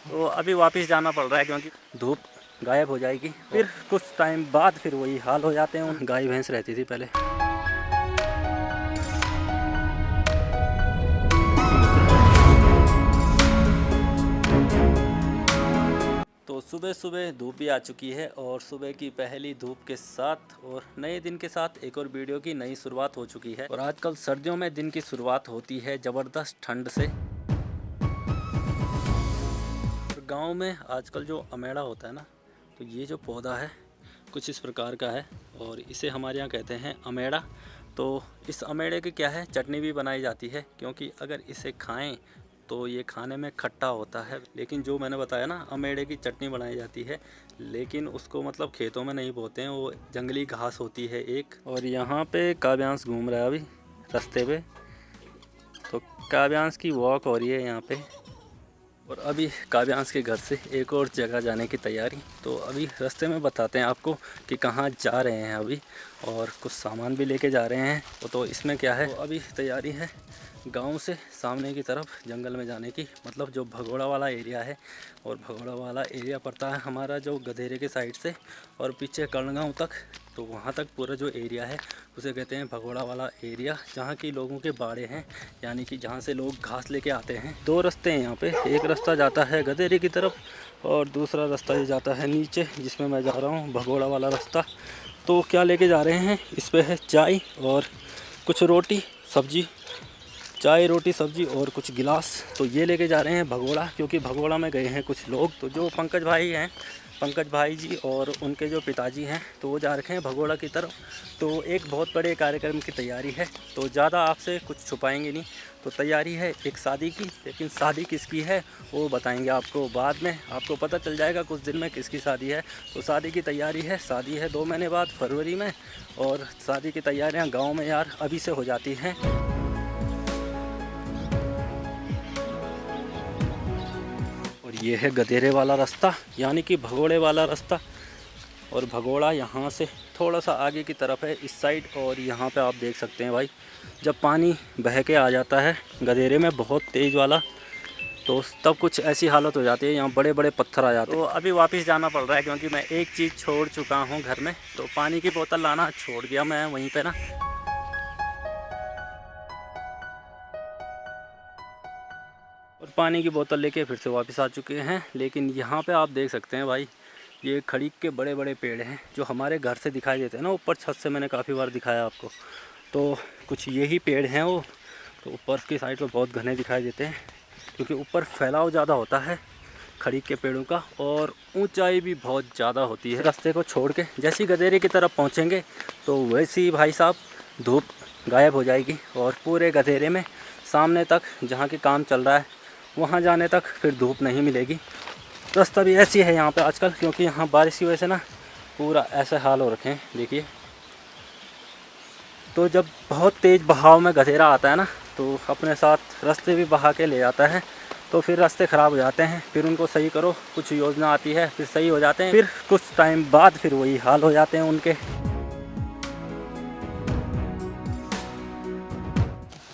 तो अभी वापस जाना पड़ रहा है क्योंकि धूप गायब हो जाएगी, फिर कुछ टाइम बाद फिर वही हाल हो जाते हैं। गाय भैंस रहती थी पहले। तो सुबह सुबह धूप भी आ चुकी है और सुबह की पहली धूप के साथ और नए दिन के साथ एक और वीडियो की नई शुरुआत हो चुकी है। और आजकल सर्दियों में दिन की शुरुआत होती है ज़बरदस्त ठंड से। गांव में आजकल जो अमेड़ा होता है ना, तो ये जो पौधा है कुछ इस प्रकार का है और इसे हमारे यहाँ कहते हैं अमेड़ा। तो इस अमेड़े की क्या है, चटनी भी बनाई जाती है क्योंकि अगर इसे खाएं तो ये खाने में खट्टा होता है। लेकिन जो मैंने बताया ना, अमेड़े की चटनी बनाई जाती है, लेकिन उसको मतलब खेतों में नहीं बोते हैं, वो जंगली घास होती है एक। और यहाँ पे काव्यांश घूम रहा है अभी रास्ते पे, तो काव्यांश की वॉक हो रही है यहाँ पे। और अभी काव्यांश के घर से एक और जगह जाने की तैयारी। तो अभी रास्ते में बताते हैं आपको कि कहाँ जा रहे हैं अभी, और कुछ सामान भी लेके जा रहे हैं। तो इसमें क्या है, तो अभी तैयारी है गांव से सामने की तरफ जंगल में जाने की, मतलब जो भगोड़ा वाला एरिया है। और भगोड़ा वाला एरिया पड़ता है हमारा जो गधेरे के साइड से और पीछे करणगांव तक। तो वहाँ तक पूरा जो एरिया है उसे कहते हैं भगोड़ा वाला एरिया, जहाँ की लोगों के बाड़े हैं, यानी कि जहाँ से लोग घास लेके आते हैं। दो रास्ते हैं यहाँ पे, एक रास्ता जाता है गधेरे की तरफ और दूसरा रास्ता ये जाता है नीचे जिसमें मैं जा रहा हूँ, भगोड़ा वाला रास्ता। तो क्या लेके जा रहे हैं, इस पर है चाय और कुछ रोटी सब्जी, चाय रोटी सब्जी और कुछ गिलास। तो ये लेके जा रहे हैं भगोड़ा, क्योंकि भगोड़ा में गए हैं कुछ लोग। तो जो पंकज भाई हैं, पंकज भाई जी और उनके जो पिताजी हैं, तो वो जा रखे हैं भगोड़ा की तरफ। तो एक बहुत बड़े कार्यक्रम की तैयारी है, तो ज़्यादा आपसे कुछ छुपाएंगे नहीं। तो तैयारी है एक शादी की, लेकिन शादी किसकी है वो बताएंगे आपको बाद में, आपको पता चल जाएगा कुछ दिन में किसकी शादी है। तो शादी की तैयारी है, शादी है 2 महीने बाद फरवरी में, और शादी की तैयारियाँ गाँव में यार अभी से हो जाती हैं। ये है गधेरे वाला रास्ता, यानी कि भगोड़े वाला रास्ता। और भगोड़ा यहाँ से थोड़ा सा आगे की तरफ है इस साइड। और यहाँ पे आप देख सकते हैं भाई, जब पानी बह के आ जाता है गधेरे में बहुत तेज़ वाला, तो तब कुछ ऐसी हालत हो जाती है, यहाँ बड़े बड़े पत्थर आ जाते हैं। तो अभी वापस जाना पड़ रहा है क्योंकि मैं एक चीज़ छोड़ चुका हूँ घर में। तो पानी की बोतल लाना छोड़ दिया मैं वहीं पर ना। और पानी की बोतल लेके फिर से वापस आ चुके हैं। लेकिन यहाँ पे आप देख सकते हैं भाई, ये खड़ीक के बड़े बड़े पेड़ हैं जो हमारे घर से दिखाई देते हैं ना, ऊपर छत से मैंने काफ़ी बार दिखाया आपको। तो कुछ यही पेड़ हैं वो। तो ऊपर की साइड पर बहुत घने दिखाई देते हैं क्योंकि ऊपर फैलाव ज़्यादा होता है खड़ीक के पेड़ों का, और ऊंचाई भी बहुत ज़्यादा होती है। रास्ते को छोड़ के जैसे ही गधेरे की तरफ पहुँचेंगे तो वैसे ही भाई साहब धूप गायब हो जाएगी और पूरे गधेरे में सामने तक जहाँ के काम चल रहा है वहाँ जाने तक फिर धूप नहीं मिलेगी। रास्ता भी ऐसी है यहाँ पे आजकल, क्योंकि यहाँ बारिश की वजह से ना पूरा ऐसे हाल हो रखे हैं देखिए। तो जब बहुत तेज़ बहाव में गधेरा आता है ना, तो अपने साथ रास्ते भी बहा के ले जाता है। तो फिर रास्ते ख़राब हो जाते हैं, फिर उनको सही करो, कुछ योजना आती है, फिर सही हो जाते हैं, फिर कुछ टाइम बाद फिर वही हाल हो जाते हैं उनके।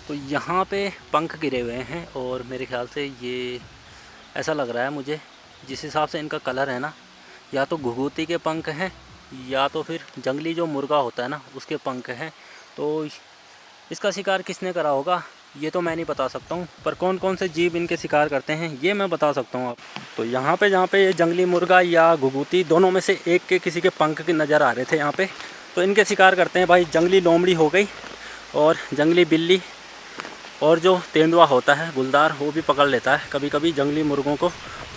तो यहाँ पे पंख गिरे हुए हैं और मेरे ख्याल से ये ऐसा लग रहा है मुझे, जिस हिसाब से इनका कलर है ना, या तो घुघुती के पंख हैं या तो फिर जंगली जो मुर्गा होता है ना उसके पंख हैं। तो इसका शिकार किसने करा होगा ये तो मैं नहीं बता सकता हूँ, पर कौन कौन से जीव इनके शिकार करते हैं ये मैं बता सकता हूँ आप। तो यहाँ पे जहाँ पे ये जंगली मुर्गा या घुघुती दोनों में से एक के किसी के पंख के नज़र आ रहे थे यहाँ पे, तो इनके शिकार करते हैं भाई जंगली लोमड़ी हो गई और जंगली बिल्ली, और जो तेंदुआ होता है गुलदार वो भी पकड़ लेता है कभी कभी जंगली मुर्गों को।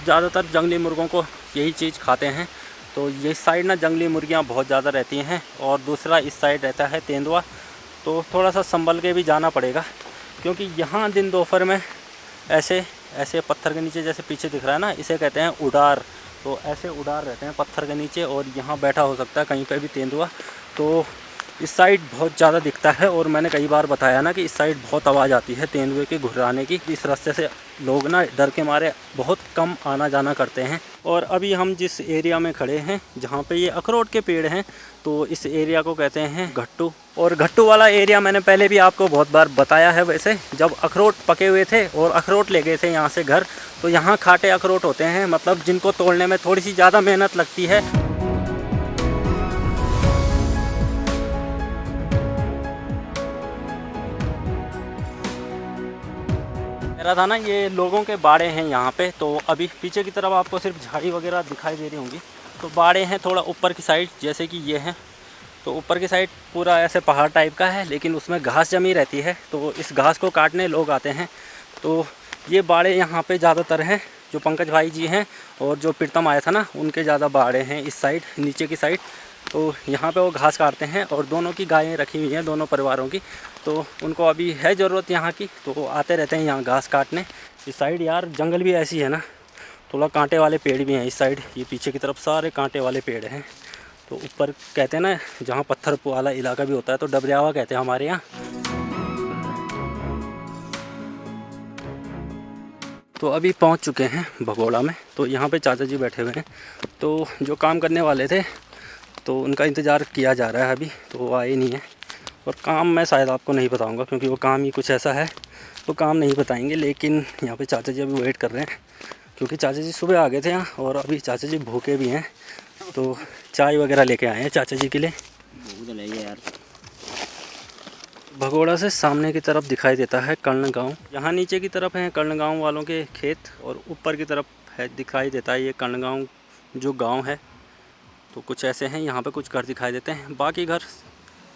ज़्यादातर जंगली मुर्गों को यही चीज़ खाते हैं। तो ये साइड ना जंगली मुर्गियाँ बहुत ज़्यादा रहती हैं और दूसरा इस साइड रहता है तेंदुआ। तो थोड़ा सा संभल के भी जाना पड़ेगा क्योंकि यहाँ दिन दोपहर में ऐसे ऐसे पत्थर के नीचे, जैसे पीछे दिख रहा है ना, इसे कहते हैं उड़ार। तो ऐसे उड़ार रहते हैं पत्थर के नीचे और यहाँ बैठा हो सकता है कहीं पे भी तेंदुआ। तो इस साइड बहुत ज़्यादा दिखता है और मैंने कई बार बताया ना कि इस साइड बहुत आवाज़ आती है तेंदुए के घुर्राने की। इस रास्ते से लोग ना डर के मारे बहुत कम आना जाना करते हैं। और अभी हम जिस एरिया में खड़े हैं जहाँ पे ये अखरोट के पेड़ हैं, तो इस एरिया को कहते हैं घट्टू। और घट्टू वाला एरिया मैंने पहले भी आपको बहुत बार बताया है। वैसे जब अखरोट पके हुए थे और अखरोट ले गए थे यहाँ से घर, तो यहाँ खाटे अखरोट होते हैं, मतलब जिनको तोड़ने में थोड़ी सी ज़्यादा मेहनत लगती है। कह रहा था ना ये लोगों के बाड़े हैं यहाँ पे। तो अभी पीछे की तरफ आपको सिर्फ झाड़ी वगैरह दिखाई दे रही होंगी, तो बाड़े हैं थोड़ा ऊपर की साइड, जैसे कि ये हैं। तो ऊपर की साइड पूरा ऐसे पहाड़ टाइप का है, लेकिन उसमें घास जमी रहती है, तो इस घास को काटने लोग आते हैं। तो ये बाड़े यहाँ पे ज़्यादातर हैं, जो पंकज भाई जी हैं और जो प्रीतम आया था ना, उनके ज़्यादा बाड़े हैं इस साइड, नीचे की साइड। तो यहाँ पे वो घास काटते हैं और दोनों की गायें रखी हुई हैं, दोनों परिवारों की। तो उनको अभी है ज़रूरत यहाँ की, तो वो आते रहते हैं यहाँ घास काटने। इस साइड यार जंगल भी ऐसी है ना, थोड़ा कांटे वाले पेड़ भी हैं इस साइड। ये पीछे की तरफ सारे कांटे वाले पेड़ हैं। तो ऊपर कहते हैं ना जहाँ पत्थर वाला इलाका भी होता है, तो डबरियावा कहते हैं हमारे यहाँ। तो अभी पहुँच चुके हैं भगोड़ा में। तो यहाँ पे चाचा जी बैठे हुए हैं, तो जो काम करने वाले थे तो उनका इंतज़ार किया जा रहा है अभी, तो वो आए नहीं है। और काम मैं शायद आपको नहीं बताऊंगा, क्योंकि वो काम ही कुछ ऐसा है, तो काम नहीं बताएंगे। लेकिन यहाँ पे चाचा जी अभी वेट कर रहे हैं, क्योंकि चाचा जी सुबह आ गए थे यहाँ और अभी चाचा जी भूखे भी हैं। तो चाय वगैरह लेके आए हैं चाचा जी के लिए। यार भगोड़ा से सामने की तरफ दिखाई देता है कर्ण गाँव। यहाँ नीचे की तरफ है कर्ण गाँव वालों के खेत, और ऊपर की तरफ है दिखाई देता है ये कर्ण गाँव जो गाँव है। तो कुछ ऐसे हैं, यहाँ पे कुछ घर दिखाई देते हैं, बाकी घर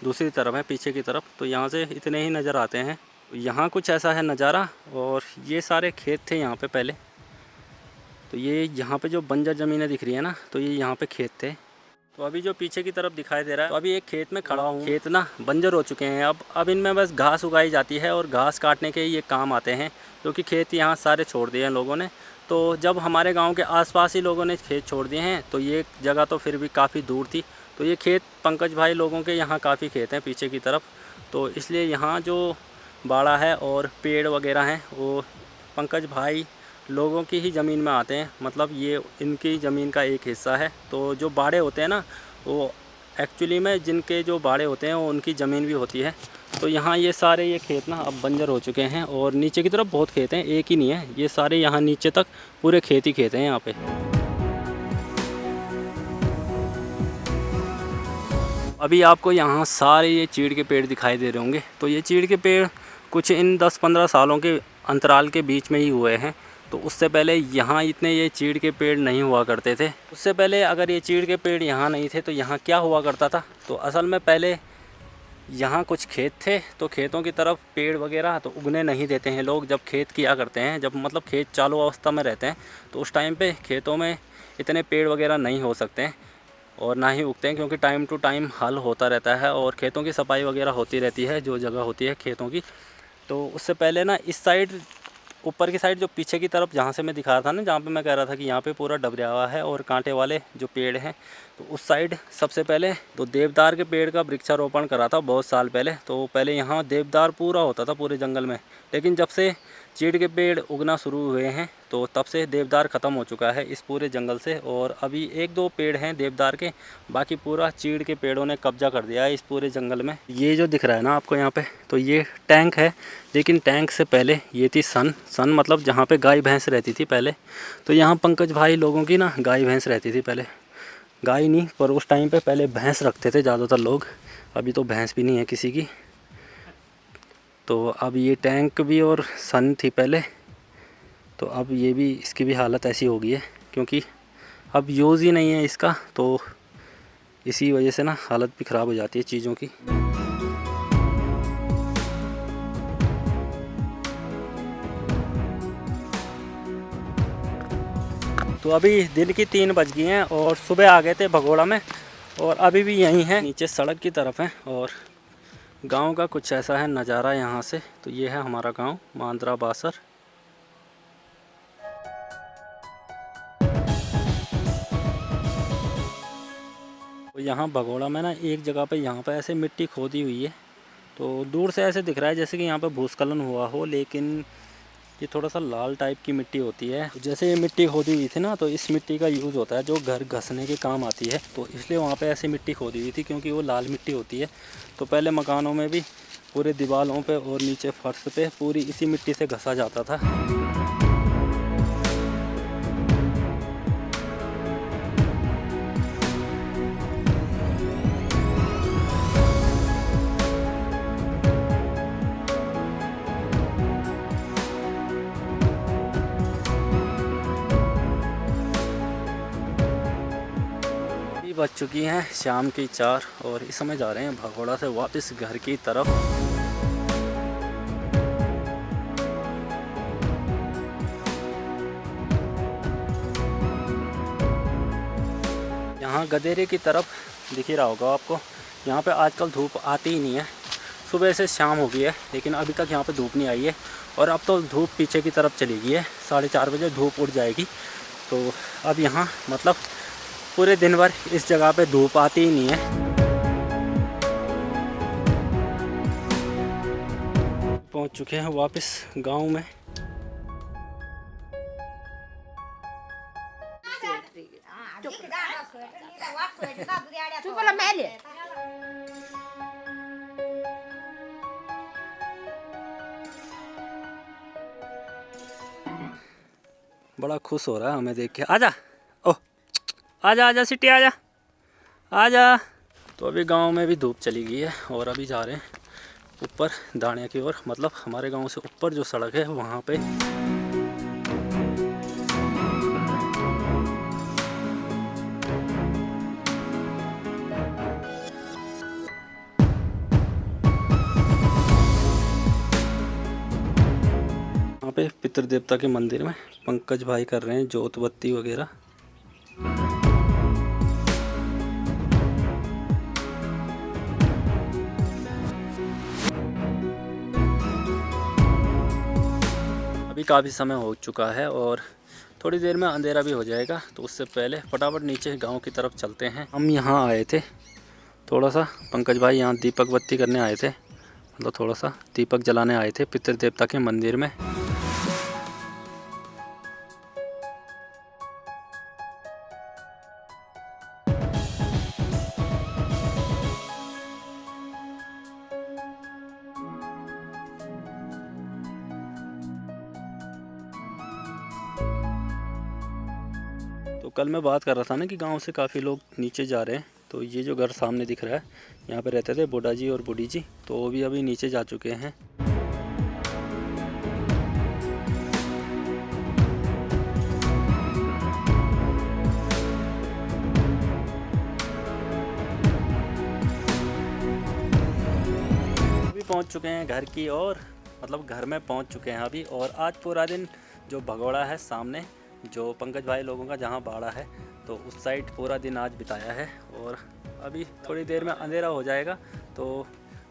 दूसरी तरफ है पीछे की तरफ। तो यहाँ से इतने ही नज़र आते हैं। यहाँ कुछ ऐसा है नज़ारा। और ये सारे खेत थे यहाँ पे पहले। तो ये यहाँ पे जो बंजर ज़मीनें दिख रही है ना, तो ये यहाँ पे खेत थे। तो अभी जो पीछे की तरफ दिखाई दे रहा है, तो अभी एक खेत में खड़ा हूँ। खेत ना बंजर हो चुके हैं, अब इनमें बस घास उगाई जाती है और घास काटने के ये काम आते हैं, क्योंकि खेत यहाँ सारे छोड़ दिए हैं लोगों ने। तो जब हमारे गांव के आसपास ही लोगों ने खेत छोड़ दिए हैं, तो ये जगह तो फिर भी काफ़ी दूर थी। तो ये खेत पंकज भाई लोगों के यहाँ काफ़ी खेत हैं पीछे की तरफ, तो इसलिए यहाँ जो बाड़ा है और पेड़ वगैरह हैं वो पंकज भाई लोगों की ही ज़मीन में आते हैं, मतलब ये इनकी ज़मीन का एक हिस्सा है। तो जो बाड़े होते हैं ना, वो एक्चुअली में जिनके जो बाड़े होते हैं वो उनकी ज़मीन भी होती है। तो यहाँ ये सारे ये खेत ना अब बंजर हो चुके हैं, और नीचे की तरफ बहुत खेत हैं, एक ही नहीं है, ये सारे यहाँ नीचे तक पूरे खेत ही खेत हैं यहाँ पे। अभी आपको यहाँ सारे ये चीड़ के पेड़ दिखाई दे रहे होंगे। तो ये चीड़ के पेड़ कुछ इन 10-15 सालों के अंतराल के बीच में ही हुए हैं। तो उससे पहले यहाँ इतने ये चीड़ के पेड़ नहीं हुआ करते थे। उससे पहले अगर ये चीड़ के पेड़ यहाँ नहीं थे तो यहाँ क्या हुआ करता था, तो असल में पहले यहाँ कुछ खेत थे, तो खेतों की तरफ पेड़ वगैरह तो उगने नहीं देते हैं लोग। जब खेत किया करते हैं, जब मतलब खेत चालू अवस्था में रहते हैं, तो उस टाइम पे खेतों में इतने पेड़ वगैरह नहीं हो सकते हैं और ना ही उगते हैं, क्योंकि टाइम टू टाइम हल होता रहता है और खेतों की सफाई वगैरह होती रहती है जो जगह होती है खेतों की। तो उससे पहले ना इस साइड ऊपर की साइड जो पीछे की तरफ जहाँ से मैं दिखा रहा था ना, जहाँ पे मैं कह रहा था कि यहाँ पे पूरा डबरियावा है और कांटे वाले जो पेड़ हैं, तो उस साइड सबसे पहले तो देवदार के पेड़ का वृक्षारोपण करा था बहुत साल पहले। तो पहले यहाँ देवदार पूरा होता था पूरे जंगल में, लेकिन जब से चीड़ के पेड़ उगना शुरू हुए हैं तो तब से देवदार ख़त्म हो चुका है इस पूरे जंगल से। और अभी 1-2 पेड़ हैं देवदार के, बाकी पूरा चीड़ के पेड़ों ने कब्जा कर दिया है इस पूरे जंगल में। ये जो दिख रहा है ना आपको यहाँ पे, तो ये टैंक है, लेकिन टैंक से पहले ये थी सन मतलब जहाँ पे गाय भैंस रहती थी पहले। तो यहाँ पंकज भाई लोगों की ना गाय भैंस रहती थी पहले, गाय नहीं पर उस टाइम पे पहले भैंस रखते थे ज़्यादातर लोग, अभी तो भैंस भी नहीं है किसी की। तो अब ये टैंक भी और सन थी पहले, तो अब ये भी इसकी भी हालत ऐसी हो गई है क्योंकि अब यूज़ ही नहीं है इसका, तो इसी वजह से ना हालत भी ख़राब हो जाती है चीज़ों की। तो अभी दिन की 3 बज गई हैं और सुबह आ गए थे भगोड़ा में और अभी भी यहीं हैं, नीचे सड़क की तरफ हैं। और गांव का कुछ ऐसा है नज़ारा यहाँ से। तो ये है हमारा गांव मांद्रा बासर। तो यहाँ भगोड़ा में ना एक जगह पे यहाँ पे ऐसे मिट्टी खोदी हुई है, तो दूर से ऐसे दिख रहा है जैसे कि यहाँ पे भूस्खलन हुआ हो, लेकिन ये थोड़ा सा लाल टाइप की मिट्टी होती है। जैसे ये मिट्टी खोदी हुई थी ना, तो इस मिट्टी का यूज़ होता है जो घर घसने के काम आती है, तो इसलिए वहाँ पे ऐसी मिट्टी खोदी हुई थी क्योंकि वो लाल मिट्टी होती है। तो पहले मकानों में भी पूरे दीवारों पे और नीचे फर्श पे पूरी इसी मिट्टी से घसा जाता था। बज चुकी हैं शाम की 4 और इस समय जा रहे हैं भगोड़ा से वापस घर की तरफ। यहाँ गदेरे की तरफ दिख ही रहा होगा आपको, यहाँ पे आजकल धूप आती ही नहीं है। सुबह से शाम हो गई है लेकिन अभी तक यहाँ पे धूप नहीं आई है, और अब तो धूप पीछे की तरफ चली गई है। 4:30 बजे धूप उड़ जाएगी। तो अब यहाँ मतलब पूरे दिन भर इस जगह पे धूप आती ही नहीं है। पहुंच चुके हैं वापस गांव में। बड़ा खुश हो रहा है हमें देख के। आजा आजा आजा सिटी आजा आजा। तो अभी गांव में भी धूप चली गई है और अभी जा रहे हैं ऊपर दाणिया की ओर, मतलब हमारे गांव से ऊपर जो सड़क है वहाँ पे। वहाँ पे पितृदेवता के मंदिर में पंकज भाई कर रहे हैं जोत बत्ती वगैरह। अभी काफ़ी समय हो चुका है और थोड़ी देर में अंधेरा भी हो जाएगा, तो उससे पहले फटाफट नीचे गांव की तरफ चलते हैं। हम यहाँ आए थे थोड़ा सा, पंकज भाई यहाँ दीपक बत्ती करने आए थे, मतलब थोड़ा सा दीपक जलाने आए थे पितृदेवता के मंदिर में। तो कल मैं बात कर रहा था ना कि गांव से काफ़ी लोग नीचे जा रहे हैं, तो ये जो घर सामने दिख रहा है यहाँ पे रहते थे बुढ़ा जी और बूढ़ी जी, तो वो भी अभी नीचे जा चुके हैं। अभी पहुँच चुके हैं घर की ओर, मतलब घर में पहुँच चुके हैं अभी। और आज पूरा दिन जो भगोड़ा है सामने, जो पंकज भाई लोगों का जहाँ बाड़ा है, तो उस साइड पूरा दिन आज बिताया है। और अभी थोड़ी देर में अंधेरा हो जाएगा, तो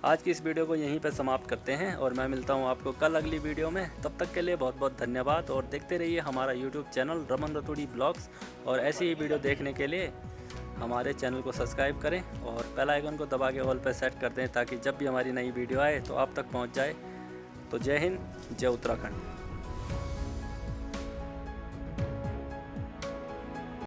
आज की इस वीडियो को यहीं पर समाप्त करते हैं और मैं मिलता हूँ आपको कल अगली वीडियो में। तब तक के लिए बहुत बहुत धन्यवाद और देखते रहिए हमारा YouTube channel Raman Raturi blogs, और ऐसी ही वीडियो देखने के लिए हमारे चैनल को सब्सक्राइब करें और बेल आइकन को दबा के ऑल पर सेट कर दें, ताकि जब भी हमारी नई वीडियो आए तो आप तक पहुँच जाए। तो जय हिंद, जय उत्तराखंड।